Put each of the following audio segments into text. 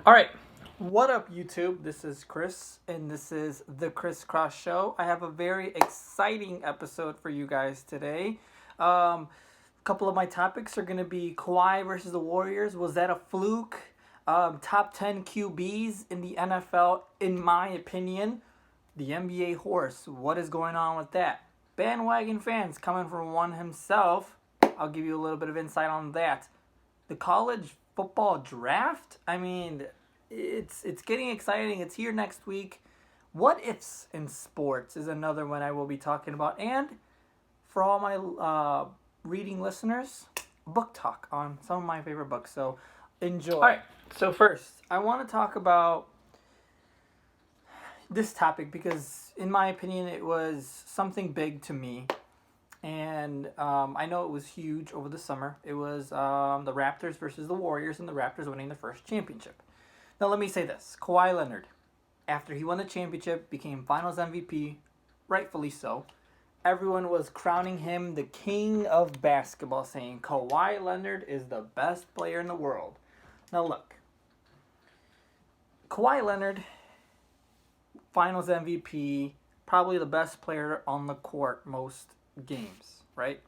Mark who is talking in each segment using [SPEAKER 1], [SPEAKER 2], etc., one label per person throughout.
[SPEAKER 1] All right. What up, YouTube? This is Chris, and this is the Chris Cross Show. I have a very exciting episode for you guys today. A couple of my topics are going to be Kawhi versus the Warriors. Was that a fluke? Top 10 QBs in the NFL, in my opinion. The NBA horse. What is going on with that? Bandwagon fans coming from one himself. I'll give you a little bit of insight on that. The college football draft. I mean, it's getting exciting. It's here next week. What ifs in sports is another one I will be talking about. And for all my reading listeners, book talk on some of my favorite books. So enjoy. All right. So first, I want to talk about this topic because, in my opinion, it was something big to me and I know it was huge over the summer. It was the Raptors versus the Warriors, and the Raptors winning the first championship. Now, let me say this: Kawhi Leonard, after he won the championship, became Finals MVP, rightfully so. Everyone was crowning him the king of basketball, saying Kawhi Leonard is the best player in the world. Now, look, Kawhi Leonard, Finals MVP, probably the best player on the court most games, right?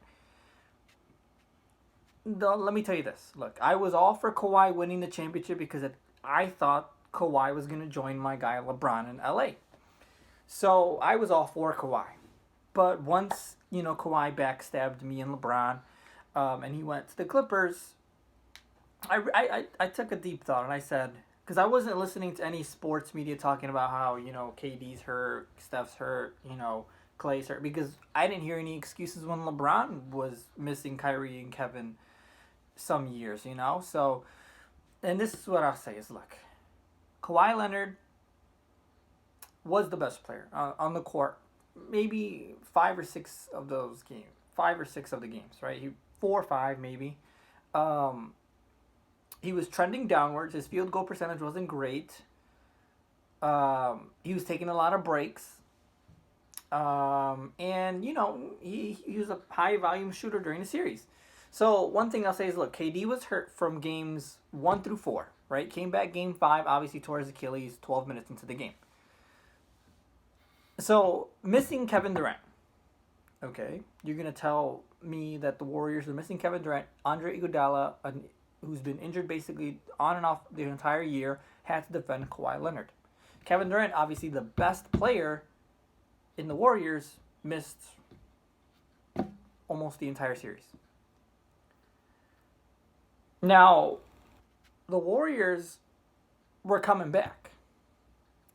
[SPEAKER 1] Let me tell you this. Look, I was all for Kawhi winning the championship because I thought Kawhi was going to join my guy LeBron in LA. So I was all for Kawhi. But once, Kawhi backstabbed me and LeBron, and he went to the Clippers, I took a deep thought and I said, because I wasn't listening to any sports media talking about how, KD's hurt, Steph's hurt, Clay's hurt, because I didn't hear any excuses when LeBron was missing Kyrie and Kevin some years. So, and this is what I'll say is, look, Kawhi Leonard was the best player on the court. Maybe 5 or 6 of the games, right? 4 or 5 maybe. He was trending downwards. His field goal percentage wasn't great. He was taking a lot of breaks. And, he was a high volume shooter during the series. So one thing I'll say is, look, KD was hurt from games 1 through 4, right? Came back game 5, obviously tore his Achilles 12 minutes into the game. So missing Kevin Durant. Okay, you're gonna tell me that the Warriors are missing Kevin Durant, Andre Iguodala, who's been injured basically on and off the entire year, had to defend Kawhi Leonard. Kevin Durant, obviously the best player in the Warriors, missed almost the entire series. Now, the Warriors were coming back.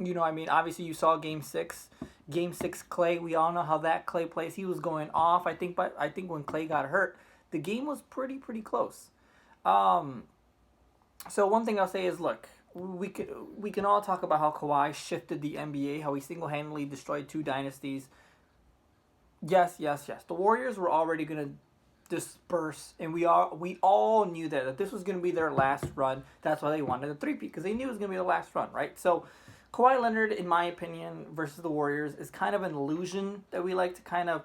[SPEAKER 1] Obviously you saw Game 6. Game 6 Clay, we all know how that Clay plays. He was going off. I think when Clay got hurt, the game was pretty close. Um, so one thing I'll say is, look, we can all talk about how Kawhi shifted the NBA, how he single handedly destroyed 2 dynasties. Yes, yes, yes. The Warriors were already gonna disperse, and we all knew that this was gonna be their last run. That's why they wanted a three-peat, because they knew it was gonna be the last run, right? So Kawhi Leonard, in my opinion, versus the Warriors is kind of an illusion that we like to kind of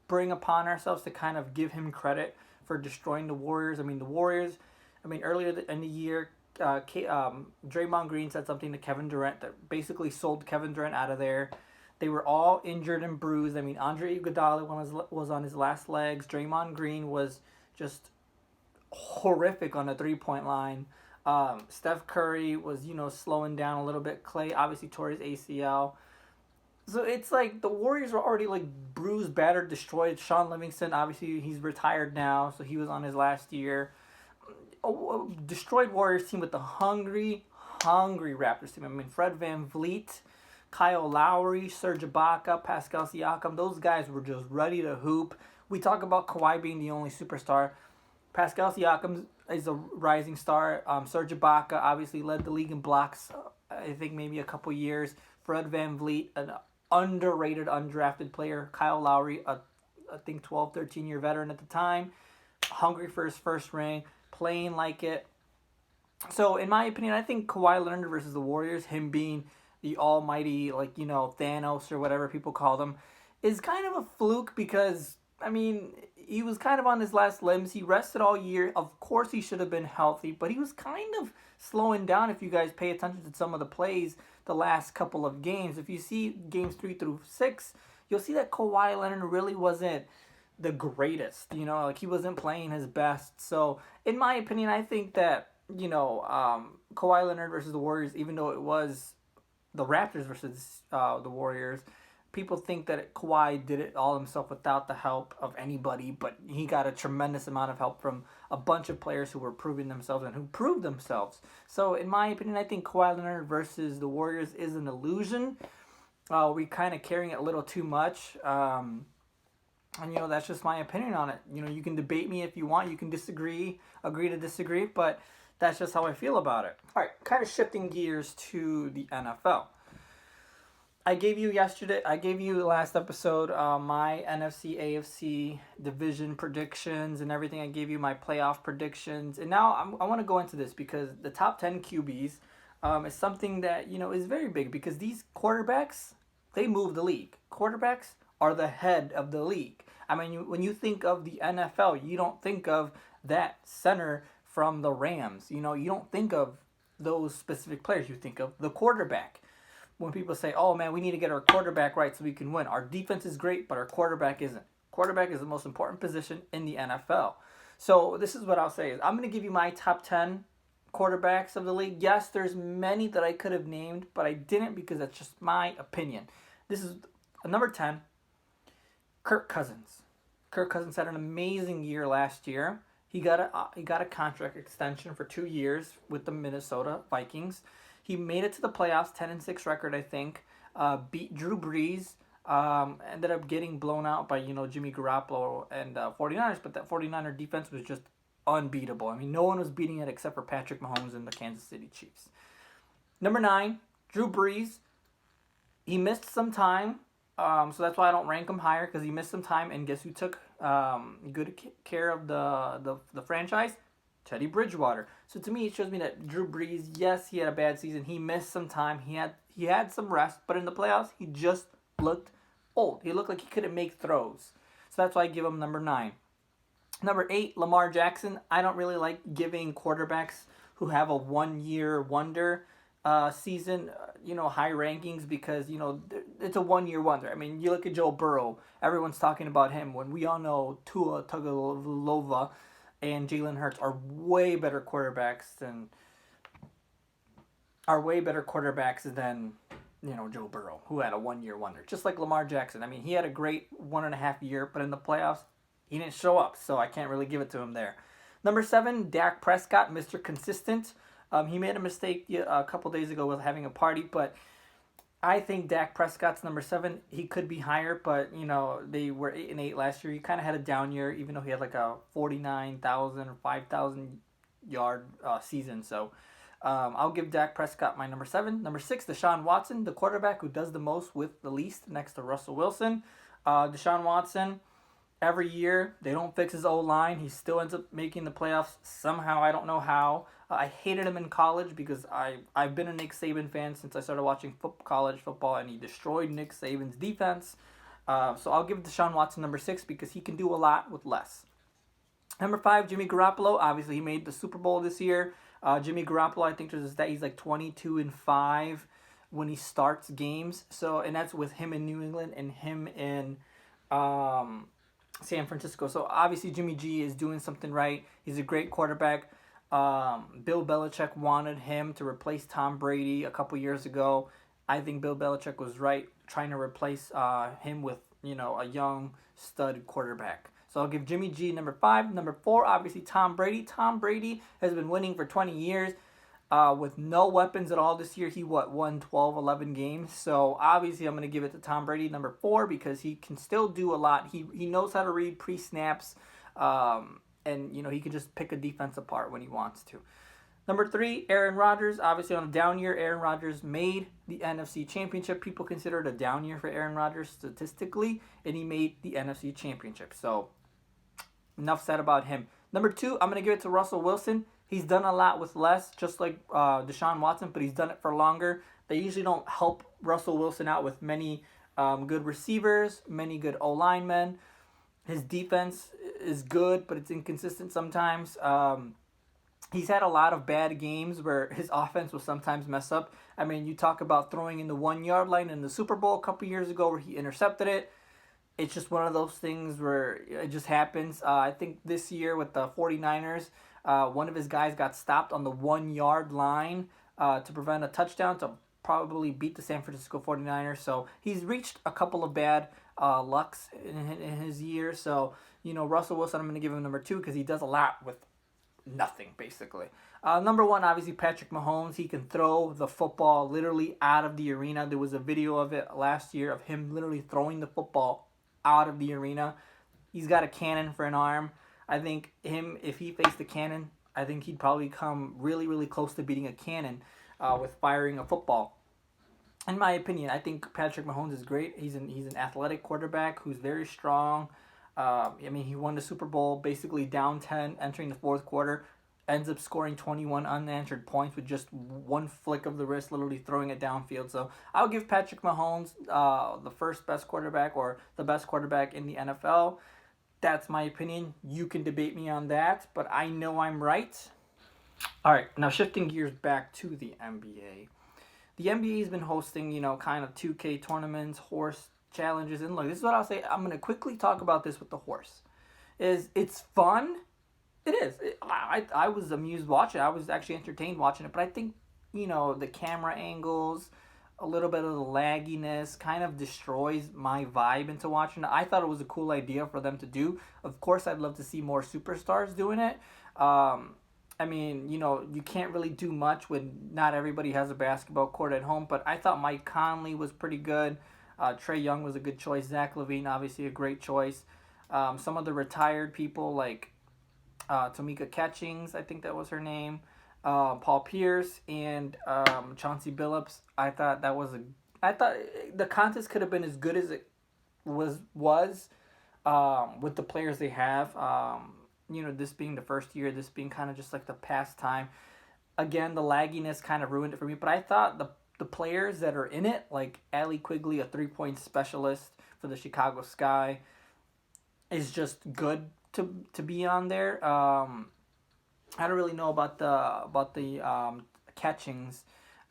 [SPEAKER 1] bring upon ourselves to kind of give him credit for destroying the Warriors. The Warriors, earlier in the year, Draymond Green said something to Kevin Durant that basically sold Kevin Durant out of there. They were all injured and bruised. Andre Iguodala was on his last legs. Draymond Green was just horrific on the 3-point line. Steph Curry was, slowing down a little bit. Clay obviously tore his ACL. So it's like the Warriors were already like bruised, battered, destroyed. Sean Livingston, obviously he's retired now, so he was on his last year. A destroyed Warriors team with the hungry Raptors team. Fred VanVleet, Kyle Lowry, Serge Ibaka, Pascal Siakam, those guys were just ready to hoop. We talk about Kawhi being the only superstar. Pascal Siakam is a rising star. Serge Ibaka obviously led the league in blocks, I think maybe a couple years. Fred VanVleet, an underrated, undrafted player. Kyle Lowry, I think 12, 13-year veteran at the time. Hungry for his first ring, playing like it. So, in my opinion, I think Kawhi Leonard versus the Warriors, him being the almighty, Thanos or whatever people call them, is kind of a fluke because, he was kind of on his last limbs. He rested all year. Of course, he should have been healthy, but he was kind of slowing down. If you guys pay attention to some of the plays the last couple of games, if you see games 3 through 6, you'll see that Kawhi Leonard really wasn't the greatest. Like he wasn't playing his best. So, in my opinion, I think that Kawhi Leonard versus the Warriors, even though it was the Raptors versus the Warriors, people think that Kawhi did it all himself without the help of anybody, but he got a tremendous amount of help from a bunch of players who were proving themselves and who proved themselves. So, in my opinion, I think Kawhi Leonard versus the Warriors is an illusion. We kind of carrying it a little too much. And, that's just my opinion on it. You can debate me if you want. You can disagree, agree to disagree, but that's just how I feel about it. All right, kind of shifting gears to the NFL. I gave you the last episode, my NFC, AFC division predictions and everything. I gave you my playoff predictions. And now I want to go into this because the top 10 QBs is something that, is very big because these quarterbacks, they move the league. Quarterbacks are the head of the league. I mean, when you think of the NFL, you don't think of that center from the Rams. You don't think of those specific players. You think of the quarterback. When people say, oh man, we need to get our quarterback right so we can win. Our defense is great, but our quarterback isn't. Quarterback is the most important position in the NFL. So this is what I'll say is I'm going to give you my top 10 quarterbacks of the league. Yes, there's many that I could have named, but I didn't because that's just my opinion. This is number 10, Kirk Cousins. Kirk Cousins had an amazing year last year. He got a contract extension for 2 years with the Minnesota Vikings. He made it to the playoffs, 10-6 record, I think. Beat Drew Brees. Ended up getting blown out by, Jimmy Garoppolo and 49ers. But that 49er defense was just unbeatable. I mean, no one was beating it except for Patrick Mahomes and the Kansas City Chiefs. Number 9, Drew Brees. He missed some time. So that's why I don't rank him higher, because he missed some time. And guess who took good care of the franchise? Teddy Bridgewater. So to me, it shows me that Drew Brees, yes, he had a bad season. He missed some time. He had some rest, but in the playoffs, he just looked old. He looked like he couldn't make throws. So that's why I give him number 9. Number 8, Lamar Jackson. I don't really like giving quarterbacks who have a one-year wonder season, high rankings because, it's a one-year wonder. I mean, you look at Joe Burrow. Everyone's talking about him when we all know Tua Tagovailoa and Jalen Hurts are way better quarterbacks than Joe Burrow, who had a one-year wonder. Just like Lamar Jackson. I mean, he had a great 1.5 year, but in the playoffs, he didn't show up, so I can't really give it to him there. Number 7, Dak Prescott, Mr. Consistent. He made a mistake a couple days ago with having a party, but I think Dak Prescott's number 7. He could be higher, but, they were 8-8 last year. He kind of had a down year, even though he had like a 49,000 or 5,000 yard season. So I'll give Dak Prescott my number 7. Number 6, Deshaun Watson, the quarterback who does the most with the least, next to Russell Wilson. Deshaun Watson, every year, they don't fix his O-line. He still ends up making the playoffs somehow. I don't know how. I hated him in college because I've been a Nick Saban fan since I started watching college football, and he destroyed Nick Saban's defense. So I'll give Deshaun Watson number 6 because he can do a lot with less. Number 5, Jimmy Garoppolo. Obviously, he made the Super Bowl this year. Jimmy Garoppolo, I think there's that he's like 22-5 when he starts games. So, and that's with him in New England and him in San Francisco. So obviously Jimmy G is doing something right. He's a great quarterback. Bill Belichick wanted him to replace Tom Brady a couple years ago. I think Bill Belichick was right trying to replace him with, a young stud quarterback. So I'll give Jimmy G number 5. Number 4, obviously Tom Brady. Tom Brady has been winning for 20 years with no weapons at all this year. He won 12, 11 games. So obviously I'm going to give it to Tom Brady number 4 because he can still do a lot. He knows how to read pre-snaps. And, he can just pick a defense apart when he wants to. Number 3, Aaron Rodgers. Obviously, on a down year, Aaron Rodgers made the NFC Championship. People consider it a down year for Aaron Rodgers statistically, and he made the NFC Championship. So, enough said about him. Number 2, I'm going to give it to Russell Wilson. He's done a lot with less, just like Deshaun Watson, but he's done it for longer. They usually don't help Russell Wilson out with many good receivers, many good O-linemen. His defense is good, but it's inconsistent sometimes. He's had a lot of bad games where his offense will sometimes mess up. I mean, you talk about throwing in the 1 yard line in the Super Bowl a couple years ago where he intercepted it. It's just one of those things where it just happens. I think this year with the 49ers, one of his guys got stopped on the 1 yard line to prevent a touchdown to probably beat the San Francisco 49ers. So he's reached a couple of bad lucks in his year. So, Russell Wilson, I'm going to give him number 2 because he does a lot with nothing, basically. Number 1, obviously, Patrick Mahomes. He can throw the football literally out of the arena. There was a video of it last year of him literally throwing the football out of the arena. He's got a cannon for an arm. I think if he faced a cannon, I think he'd probably come really, really close to beating a cannon with firing a football. In my opinion, I think Patrick Mahomes is great. He's an athletic quarterback who's very strong. He won the Super Bowl basically down 10 entering the fourth quarter. Ends up scoring 21 unanswered points with just one flick of the wrist, literally throwing it downfield. So I'll give Patrick Mahomes the first best quarterback or the best quarterback in the NFL. That's my opinion. You can debate me on that, but I know I'm right. All right, now shifting gears back to the NBA. The NBA has been hosting, kind of 2K tournaments, horse challenges, and look, this is what I'll say. I'm going to quickly talk about this with the horse. It's fun. It is. I was amused watching it. I was actually entertained watching it. But I think, the camera angles, a little bit of the lagginess kind of destroys my vibe into watching it. I thought it was a cool idea for them to do. Of course, I'd love to see more superstars doing it. You can't really do much when not everybody has a basketball court at home. But I thought Mike Conley was pretty good. Trae Young was a good choice. Zach LaVine, obviously a great choice. Some of the retired people like Tamika Catchings, I think that was her name, Paul Pierce, and Chauncey Billups. I thought the contest could have been as good as it was with the players they have. This being the first year, this being kind of just like the pastime. Again, the lagginess kind of ruined it for me, but I thought the players that are in it, like Allie Quigley, a 3-point specialist for the Chicago Sky, is just good to be on there. I don't really know about the catchings,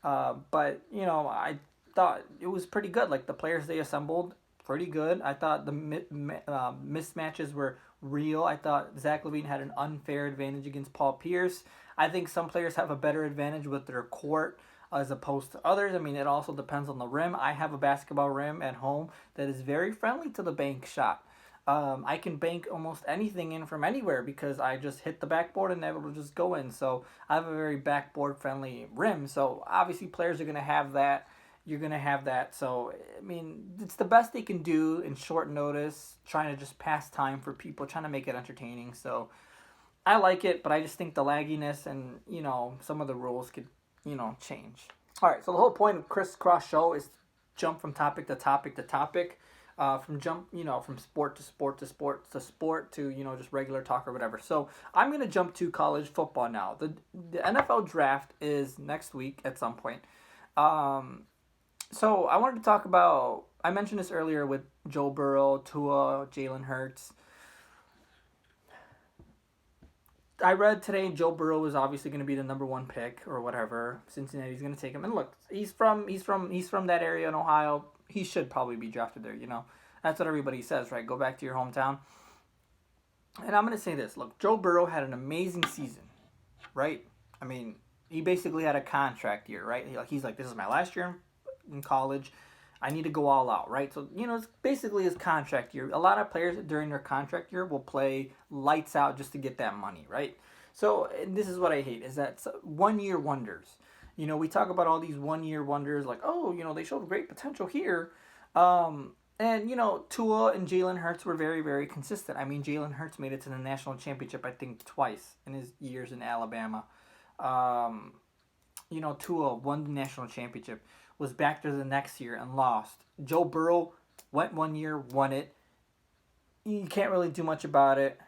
[SPEAKER 1] but I thought it was pretty good. Like the players they assembled, pretty good. I thought the mismatches were real. I thought Zach LaVine had an unfair advantage against Paul Pierce. I think some players have a better advantage with their court as opposed to others. It also depends on the rim. I have a basketball rim at home that is very friendly to the bank shot. I can bank almost anything in from anywhere because I just hit the backboard and it will just go in. So I have a very backboard friendly rim. So obviously players are going to have that. You're going to have that. So, it's the best they can do in short notice, trying to just pass time for people, trying to make it entertaining. So I like it, but I just think the lagginess and, some of the rules could, change. All right, so the whole point of Crisscross Show is to jump from topic to topic to topic. From sport to sport to sport to sport to, just regular talk or whatever. So I'm going to jump to college football now. The NFL draft is next week at some point. So I wanted to talk about, I mentioned this earlier with Joe Burrow, Tua, Jalen Hurts. I read today Joe Burrow is obviously going to be the number 1 pick or whatever. Cincinnati's going to take him. And look, he's from that area in Ohio. He should probably be drafted there, That's what everybody says, right? Go back to your hometown. And I'm going to say this. Look, Joe Burrow had an amazing season, right? He basically had a contract year, right? He's like, this is my last year in college. I need to go all out, right? So, it's basically his contract year. A lot of players during their contract year will play lights out just to get that money, right? So, and this is what I hate, is that 1-year wonders. We talk about all these 1-year wonders, like, they showed great potential here. And, Tua and Jalen Hurts were very, very consistent. Jalen Hurts made it to the national championship, I think, twice in his years in Alabama. Tua won the national championship, was back there the next year and lost. Joe Burrow went 1 year, won it. You can't really do much about it.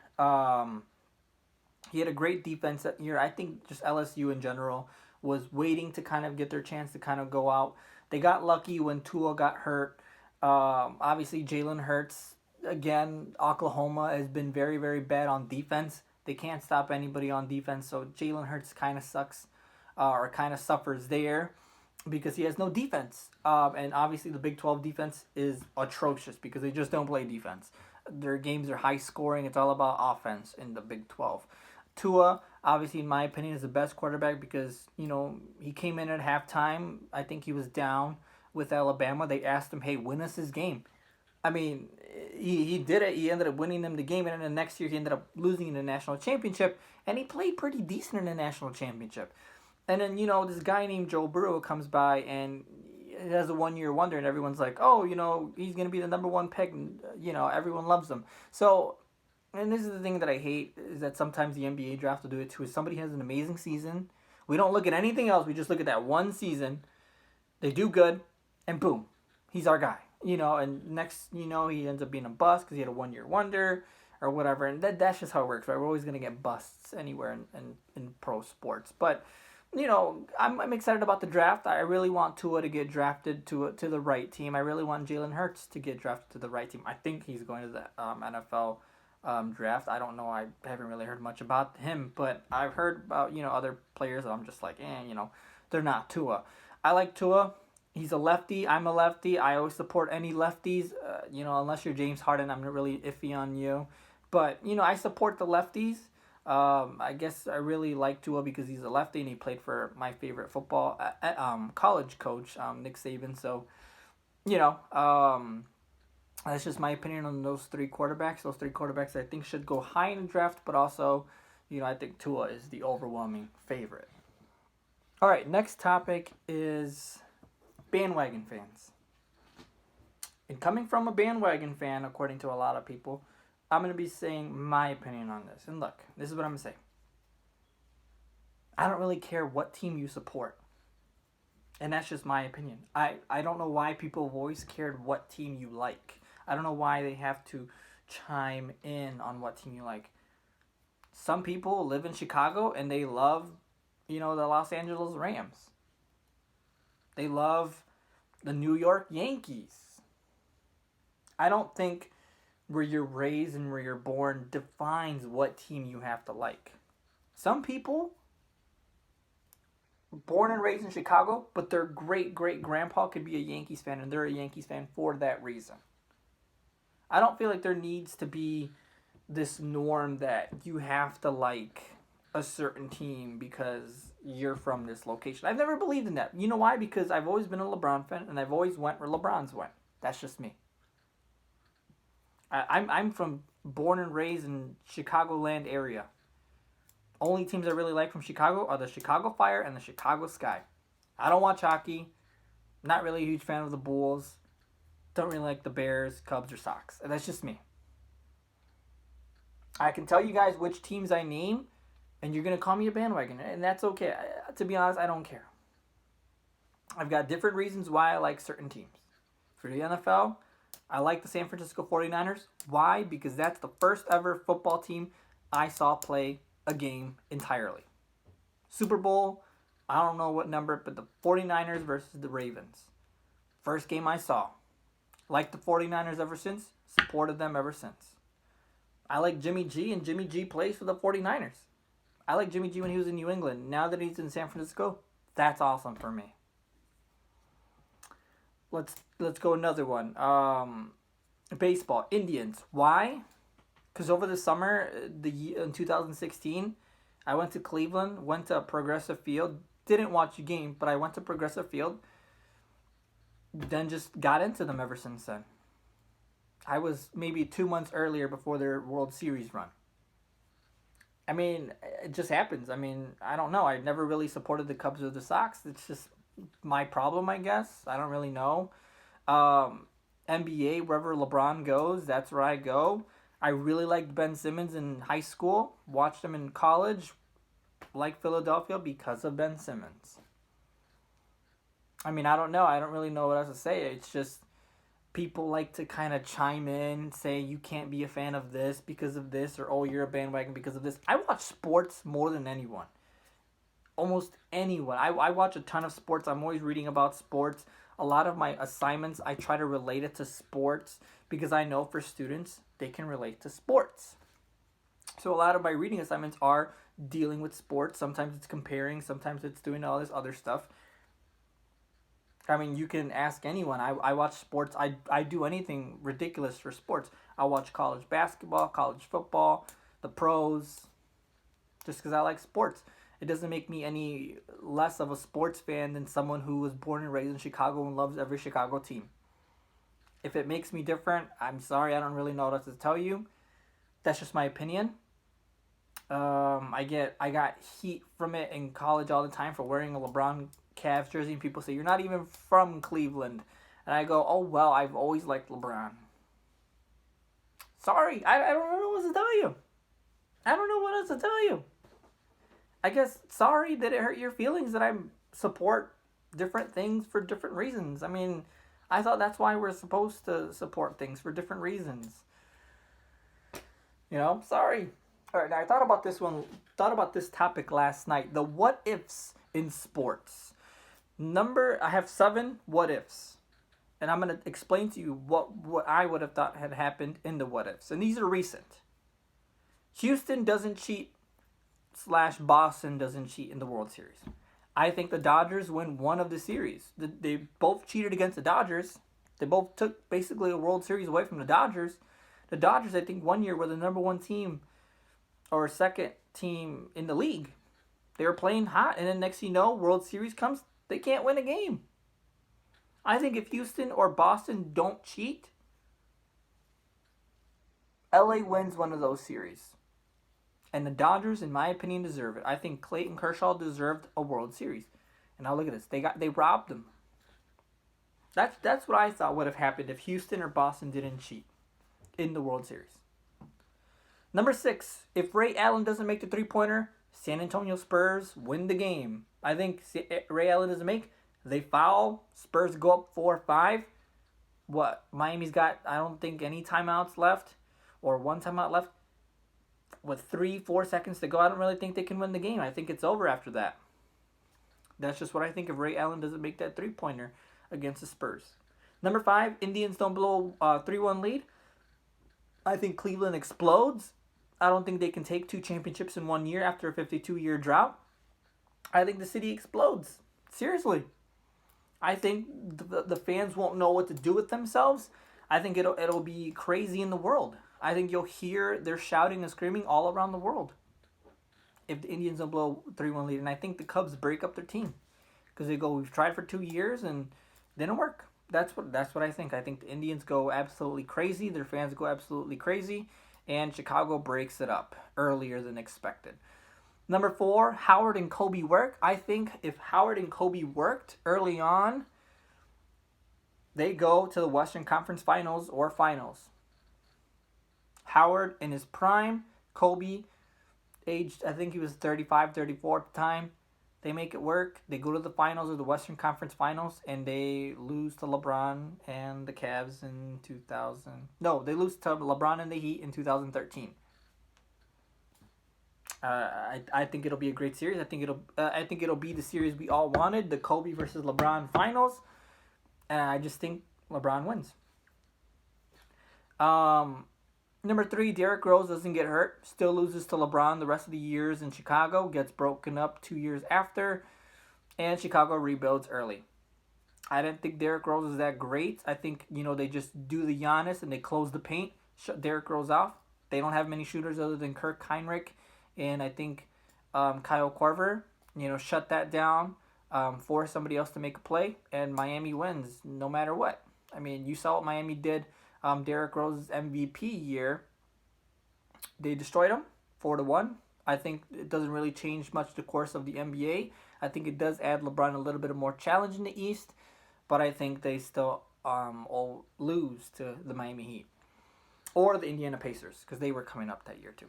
[SPEAKER 1] He had a great defense that year. I think just LSU in general was waiting to kind of get their chance to kind of go out. They got lucky when Tua got hurt. Obviously, Jalen Hurts again, Oklahoma has been very, very bad on defense. They can't stop anybody on defense, so Jalen Hurts kind of sucks or kind of suffers there because he has no defense. And obviously, the Big 12 defense is atrocious because they just don't play defense. Their games are high scoring. It's all about offense in the Big 12. Tua, obviously, in my opinion, is the best quarterback because, he came in at halftime. I think he was down with Alabama. They asked him, hey, win us this game. I mean, he did it. He ended up winning them the game, and then the next year he ended up losing in the national championship, and he played pretty decent in the national championship. And then, this guy named Joe Burrow comes by, and he has a 1 year wonder, and everyone's like, oh, he's going to be the number one pick, and, everyone loves him. So, and this is the thing that I hate, is that sometimes the NBA draft will do it too, is somebody has an amazing season. We don't look at anything else. We just look at that one season. They do good, and boom, he's our guy. And next, he ends up being a bust because he had a 1 year wonder or whatever. And that's just how it works, right? We're always going to get busts anywhere in pro sports. But, I'm excited about the draft. I really want Tua to get drafted to the right team. I really want Jalen Hurts to get drafted to the right team. I think he's going to the NFL draft. I don't know. I haven't really heard much about him. But I've heard about, other players that I'm just like, they're not Tua. I like Tua. He's a lefty. I'm a lefty. I always support any lefties. Unless you're James Harden, I'm really iffy on you. But, I support the lefties. I guess I really like Tua because he's a lefty and he played for my favorite football college coach, Nick Saban. So, that's just my opinion on those three quarterbacks. Those three quarterbacks I think should go high in the draft, but also, I think Tua is the overwhelming favorite. All right, next topic is bandwagon fans. And coming from a bandwagon fan, according to a lot of people, I'm going to be saying my opinion on this. And look, this is what I'm going to say. I don't really care what team you support. And that's just my opinion. I don't know why people have always cared what team you like. I don't know why they have to chime in on what team you like. Some people live in Chicago and they love, the Los Angeles Rams. They love the New York Yankees. I don't think where you're raised and where you're born defines what team you have to like. Some people born and raised in Chicago, but their great-great-grandpa could be a Yankees fan, and they're a Yankees fan for that reason. I don't feel like there needs to be this norm that you have to like a certain team because you're from this location. I've never believed in that. You know why? Because I've always been a LeBron fan, and I've always went where LeBron's went. That's just me. I'm born and raised in Chicagoland area. Only teams I really like from Chicago are the Chicago Fire and the Chicago Sky. I don't watch hockey. Not really a huge fan of the Bulls. Don't really like the Bears, Cubs, or Sox. And that's just me. I can tell you guys which teams I name, and you're going to call me a bandwagon. And that's okay. To be honest, I don't care. I've got different reasons why I like certain teams. For the NFL, I like the San Francisco 49ers. Why? Because that's the first ever football team I saw play a game entirely. Super Bowl, I don't know what number, but the 49ers versus the Ravens. First game I saw. Liked the 49ers ever since. Supported them ever since. I like Jimmy G, and Jimmy G plays for the 49ers. I like Jimmy G when he was in New England. Now that he's in San Francisco, that's awesome for me. Let's go another one. Baseball, Indians. Why? Because over the summer, in 2016, I went to Cleveland, went to Progressive Field, didn't watch a game, but I went to Progressive Field, then just got into them ever since then. I was maybe 2 months earlier before their World Series run. I mean, it just happens. I mean, I don't know. I never really supported the Cubs or the Sox. It's just my problem, I guess. I don't really know. NBA, wherever LeBron goes, that's where I go. I really liked Ben Simmons in high school. Watched him in college. Like Philadelphia because of Ben Simmons. I mean, I don't know. I don't really know what else to say. It's just people like to kind of chime in, say you can't be a fan of this because of this, or oh, you're a bandwagon because of this. I watch sports more than anyone. Almost anyone. I watch a ton of sports. I'm always reading about sports. A lot of my assignments, I try to relate it to sports because I know for students, they can relate to sports. So a lot of my reading assignments are dealing with sports. Sometimes it's comparing, sometimes it's doing all this other stuff. I mean, you can ask anyone. I watch sports. I do anything ridiculous for sports. I watch college basketball, college football, the pros, just because I like sports. It doesn't make me any less of a sports fan than someone who was born and raised in Chicago and loves every Chicago team. If it makes me different, I'm sorry. I don't really know what to tell you. That's just my opinion. I got heat from it in college all the time for wearing a LeBron Cavs jersey, and people say you're not even from Cleveland, and I go, oh well, I've always liked LeBron. Sorry, I don't know what to tell you. I don't know what else to tell you. I guess sorry that it hurt your feelings that I support different things for different reasons. I mean, I thought that's why we're supposed to support things for different reasons. Sorry. All right, now I thought about this topic last night. The what ifs in sports. I have 7 what ifs. And I'm going to explain to you what I would have thought had happened in the what ifs. And these are recent. Houston doesn't cheat / Boston doesn't cheat in the World Series. I think the Dodgers win one of the series. They both cheated against the Dodgers. They both took basically a World Series away from the Dodgers. The Dodgers, I think, one year were the number 1 team or second team in the league. They were playing hot, and then next thing you know, World Series comes, they can't win a game. I think if Houston or Boston don't cheat, LA wins one of those series. And the Dodgers, in my opinion, deserve it. I think Clayton Kershaw deserved a World Series. And now look at this. They robbed them. That's what I thought would have happened if Houston or Boston didn't cheat in the World Series. Number 6, if Ray Allen doesn't make the 3-pointer, San Antonio Spurs win the game. I think Ray Allen doesn't make, they foul, Spurs go up 4-5. What? Miami's got, I don't think, any timeouts left, or 1 timeout left. With 3-4 seconds to go, I don't really think they can win the game. I think it's over after that. That's just what I think if Ray Allen doesn't make that 3-pointer against the Spurs. Number 5, Indians don't blow a 3-1 lead. I think Cleveland explodes. I don't think they can take 2 championships in 1 year after a 52-year drought. I think the city explodes. Seriously. I think the fans won't know what to do with themselves. I think it'll be crazy in the world. I think you'll hear their shouting and screaming all around the world if the Indians don't blow 3-1 lead. And I think the Cubs break up their team because they go, we've tried for 2 years and didn't work. That's what I think. I think the Indians go absolutely crazy. Their fans go absolutely crazy. And Chicago breaks it up earlier than expected. Number 4, Howard and Kobe work. I think if Howard and Kobe worked early on, they go to the Western Conference Finals or Finals. Howard in his prime, Kobe, aged, I think he was 35, 34 at the time. They make it work. They go to the finals of the Western Conference Finals, and they lose to LeBron and the Cavs in 2000. No, they lose to LeBron and the Heat in 2013. I think it'll be a great series. I think it'll be the series we all wanted, the Kobe versus LeBron finals, and I just think LeBron wins. Number 3, Derrick Rose doesn't get hurt. Still loses to LeBron the rest of the years in Chicago. Gets broken up 2 years after. And Chicago rebuilds early. I didn't think Derrick Rose is that great. I think, they just do the Giannis and they close the paint. Shut Derrick Rose off. They don't have many shooters other than Kirk Heinrich. And I think Kyle Korver, shut that down. Force somebody else to make a play. And Miami wins no matter what. I mean, you saw what Miami did. Derrick Rose's MVP year, they destroyed him 4-1. I think it doesn't really change much the course of the NBA. I think it does add LeBron a little bit of more challenge in the East, but I think they still all lose to the Miami Heat or the Indiana Pacers because they were coming up that year too.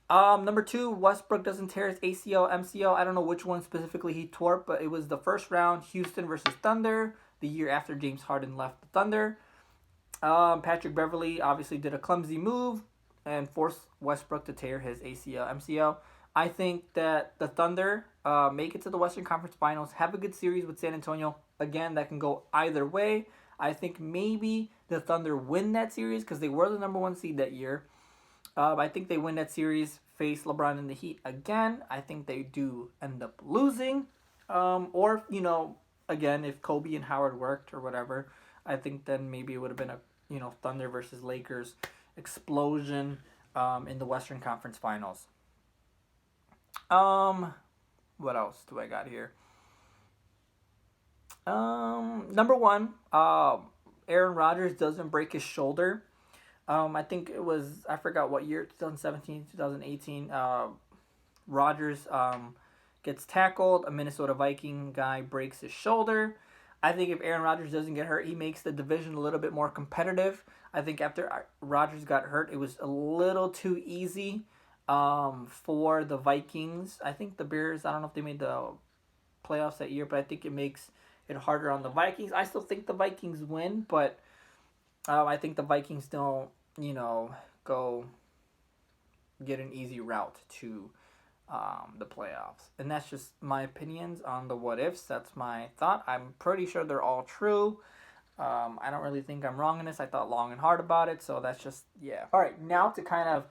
[SPEAKER 1] Number 2, Westbrook doesn't tear his ACL, MCL. I don't know which one specifically he tore, but it was the first round, Houston versus Thunder, the year after James Harden left the Thunder. Patrick Beverley obviously did a clumsy move and forced Westbrook to tear his ACL, MCL. I think that the Thunder make it to the Western Conference Finals, have a good series with San Antonio. Again, that can go either way. I think maybe the Thunder win that series because they were the number one seed that year. I think they win that series, face LeBron and the Heat again. I think they do end up losing. Or, again, if Kobe and Howard worked or whatever, I think then maybe it would have been a, Thunder versus Lakers explosion in the Western Conference Finals. What else do I got here? Number one, Aaron Rodgers doesn't break his shoulder. I think it was, I forgot what year, 2017, 2018. Rodgers gets tackled. A Minnesota Viking guy breaks his shoulder. I think if Aaron Rodgers doesn't get hurt, he makes the division a little bit more competitive. I think after Rodgers got hurt, it was a little too easy for the Vikings. I think the Bears, I don't know if they made the playoffs that year, but I think it makes it harder on the Vikings. I still think the Vikings win, but I think the Vikings don't, go get an easy route to the playoffs. And that's just my opinions on the what ifs. That's my thought. I'm pretty sure they're all true. I don't really think I'm wrong in this. I thought long and hard about it, so that's just, yeah. All right, now to kind of,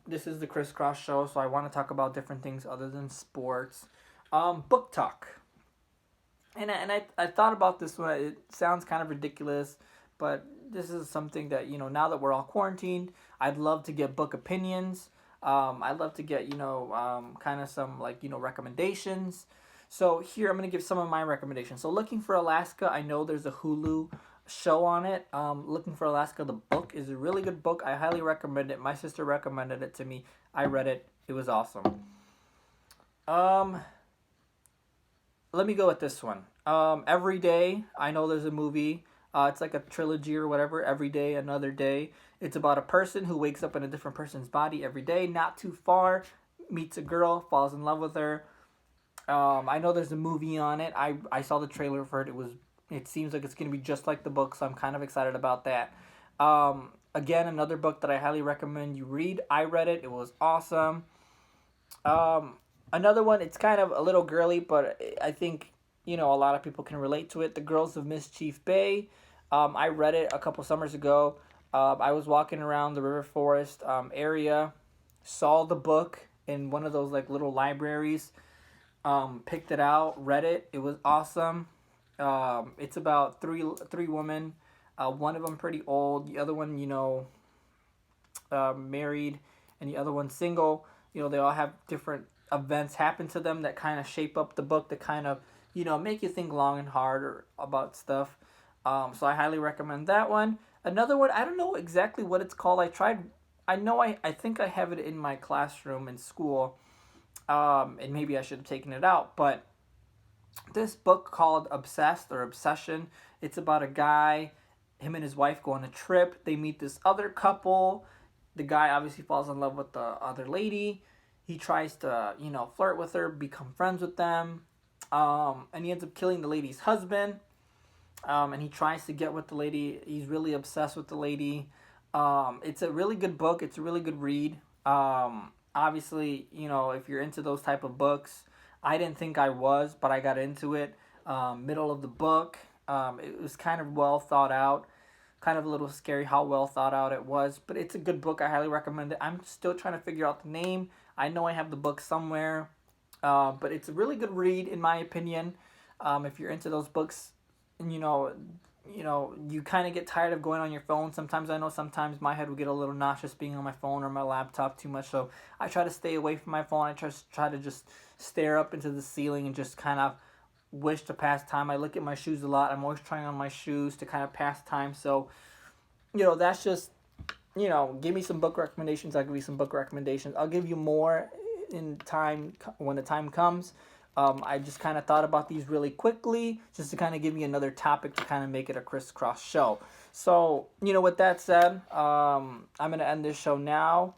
[SPEAKER 1] this is the Crisscross Show, so I want to talk about different things other than sports. Book talk. And I thought about this one. It sounds kind of ridiculous, but this is something that, now that we're all quarantined, I'd love to get book opinions. I'd love to get, kind of some, recommendations. So here, I'm going to give some of my recommendations. So Looking for Alaska, I know there's a Hulu show on it. Looking for Alaska, the book, is a really good book. I highly recommend it. My sister recommended it to me. I read it. It was awesome. Let me go with this one. Every Day, I know there's a movie. It's like a trilogy or whatever. Every Day, Another Day. It's about a person who wakes up in a different person's body every day, not too far, meets a girl, falls in love with her. I know there's a movie on it. I saw the trailer for it. It seems like it's going to be just like the book, so I'm kind of excited about that. Again, another book that I highly recommend you read. I read it. It was awesome. Another one, it's kind of a little girly, but I think, a lot of people can relate to it. The Girls of Mischief Bay. I read it a couple summers ago. I was walking around the River Forest area, saw the book in one of those little libraries, picked it out, read it. It was awesome. It's about three women. One of them pretty old. The other one, married, and the other one single. They all have different events happen to them that kind of shape up the book, that kind of, make you think long and hard about stuff. So I highly recommend that one. Another one, I don't know exactly what it's called. I think I have it in my classroom in school, and maybe I should have taken it out, but this book called Obsessed or Obsession, it's about a guy, him and his wife go on a trip. They meet this other couple. The guy obviously falls in love with the other lady. He tries to, flirt with her, become friends with them, and he ends up killing the lady's husband. And he tries to get with the lady. He's really obsessed with the lady. It's a really good book. It's a really good read. Obviously, if you're into those type of books, I didn't think I was, but I got into it. Middle of the book, it was kind of well thought out. Kind of a little scary how well thought out it was, but it's a good book. I highly recommend it. I'm still trying to figure out the name. I know I have the book somewhere, but it's a really good read in my opinion. If you're into those books, you kind of get tired of going on your phone. Sometimes sometimes my head will get a little nauseous being on my phone or my laptop too much. So I try to stay away from my phone. I try to just stare up into the ceiling and just kind of wish to pass time. I look at my shoes a lot. I'm always trying on my shoes to kind of pass time. So, that's just, give me some book recommendations. I'll give you some book recommendations. I'll give you more in time when the time comes. I just kind of thought about these really quickly just to kind of give you another topic to kind of make it a crisscross show. So, with that said, I'm going to end this show now.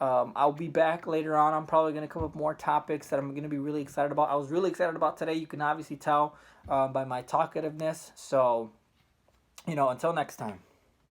[SPEAKER 1] I'll be back later on. I'm probably going to come up with more topics that I'm going to be really excited about. I was really excited about today. You can obviously tell by my talkativeness. So, until next time.